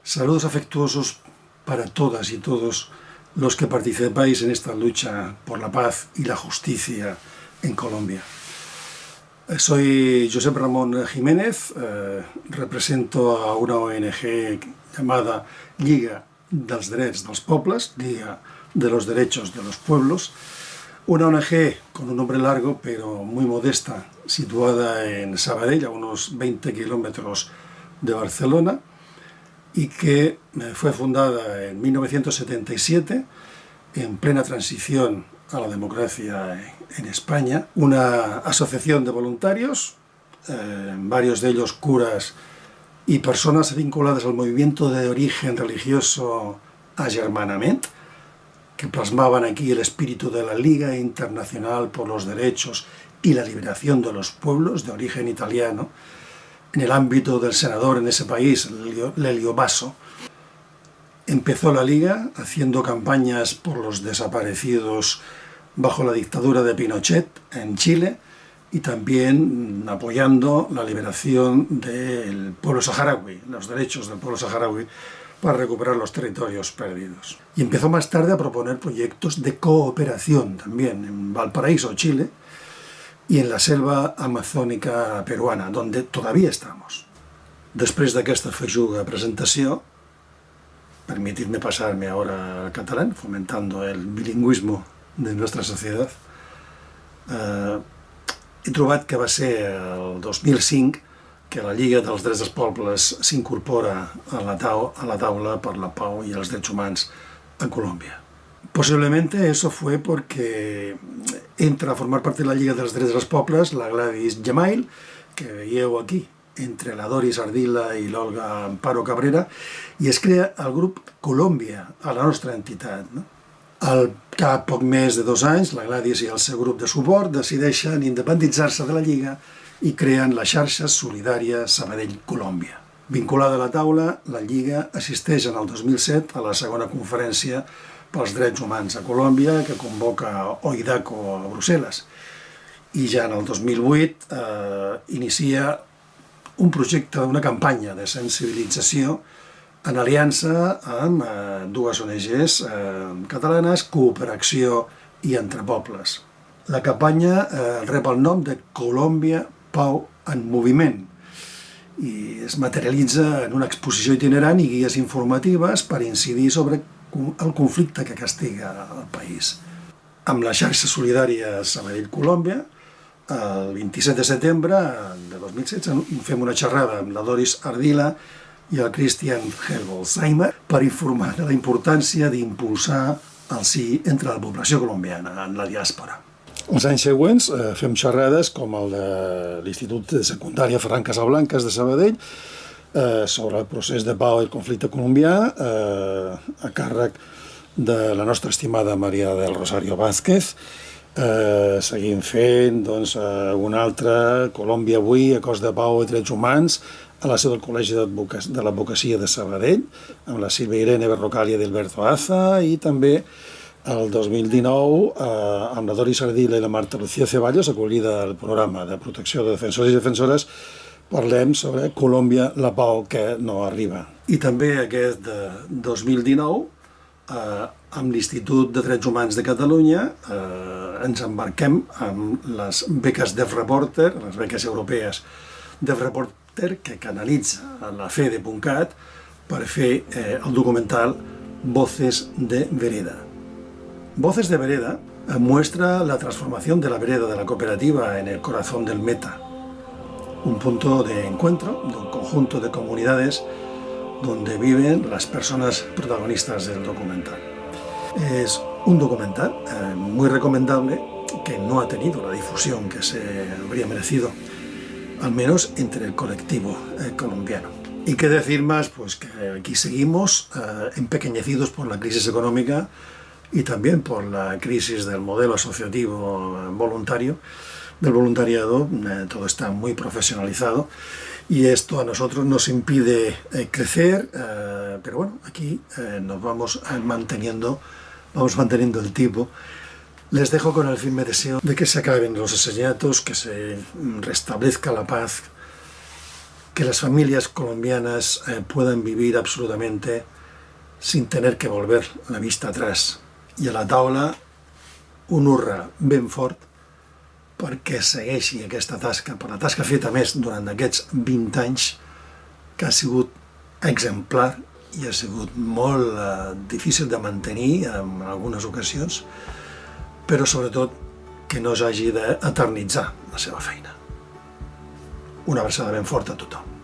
Saludos afectuosos para todas y todos los que participáis en esta lucha por la paz y la justicia en Colombia. Soy Josep Ramón Jiménez, represento a una ONG llamada Lliga dels Drets dels Pobles, Liga de los Derechos de los Pueblos, una ONG con un nombre largo pero muy modesta, situada en Sabadell, a unos 20 kilómetros de Barcelona, y que fue fundada en 1977, en plena transición a la democracia en España, una asociación de voluntarios, varios de ellos curas y personas vinculadas al movimiento de origen religioso Agermanament, que plasmaban aquí el espíritu de la Liga Internacional por los Derechos y la Liberación de los Pueblos, de origen italiano, en el ámbito del senador en ese país, Lelio Basso. Empezó la Liga haciendo campañas por los desaparecidos bajo la dictadura de Pinochet en Chile y también apoyando la liberación del pueblo saharaui, los derechos del pueblo saharaui para recuperar los territorios perdidos. Y empezó más tarde a proponer proyectos de cooperación también en Valparaíso, Chile, y en la selva amazònica peruana, donde todavía estamos. Després d'aquesta feixuga presentació, permitidme pasarme ahora al catalán, fomentando el bilingüismo de nuestra sociedad. He trobat que va ser el 2005 que la Lliga dels Drets dels Pobles s'incorpora a la taula per la pau y els drets humans en Colombia. Posiblemente eso fue porque entra a formar parte de la Lliga dels Drets dels Pobles la Gladys Gemail, que veieu aquí, entre la Doris Ardila i l'Olga Amparo Cabrera, i es crea el grup Colòmbia, a la nostra entitat. Al cap poc més de 2 anys, la Gladys i el seu grup de suport decideixen independitzar-se de la Lliga i creen la xarxa solidària Sabadell-Colòmbia. Vinculada a la taula, la Lliga assisteix en el 2007 a la segona conferència pels drets humans a Colòmbia, que convoca OIDACO a Brussel·les. I ja en el 2008 inicia un projecte, una campanya de sensibilització en aliança amb dues ONGs catalanes, Cooperació i Entre Pobles. La campanya rep el nom de Colòmbia Pau en Moviment i es materialitza en una exposició itinerant i guies informatives per incidir sobre el conflicte que castiga el país. Amb la xarxa solidària Sabadell-Colòmbia, el 27 de setembre de 2016 fem una xerrada amb la Doris Ardila i el Christian Helbolzheimer per informar de la importància d'impulsar el sí entre la població colombiana en la diàspora. Els anys següents fem xerrades com el de l'Institut de Secundària Ferran Casablancas de Sabadell sobre el procés de pau i el conflicte colombià a càrrec de la nostra estimada Maria del Rosario Vázquez. Seguim fent una altra, Colòmbia avui, a cos de pau i drets humans, a la seu del Col·legi de l'Advocacia de Sabadell, amb la Sílvia Irene Berrocal i Adalberto Aza, i també el 2019 amb la Doris Ardila i la Marta Lucía Ceballos, acollida al programa de protecció de defensors i defensores, parlem sobre Colòmbia, la pau que no arriba. I també aquest 2019, amb l'Institut de Drets Humans de Catalunya, ens embarquem amb les beques DevReporter, les beques europees DevReporter, que canalitza la Fede.cat per fer el documental Voces de Vereda. Voces de Vereda muestra la transformación de la vereda de la cooperativa en el corazón del Meta, un punto de encuentro de un conjunto de comunidades donde viven las personas protagonistas del documental. Es un documental muy recomendable que no ha tenido la difusión que se habría merecido, al menos entre el colectivo colombiano. ¿Y qué decir más? Pues que aquí seguimos empequeñecidos por la crisis económica y también por la crisis del modelo asociativo voluntario, del voluntariado. Todo está muy profesionalizado y esto a nosotros nos impide crecer, pero bueno, aquí nos vamos manteniendo el tipo Les dejo con el firme deseo de que se acaben los asesinatos, que se restablezca la paz, que las familias colombianas puedan vivir absolutamente sin tener que volver la vista atrás. I a la taula un hurra ben fort perquè segueixi aquesta tasca, per la tasca feta més durant aquests 20 anys, que ha sigut exemplar i ha sigut molt difícil de mantenir en algunes ocasions, però sobretot que no s'hagi d'eternitzar la seva feina. Una abraçada ben forta a tothom.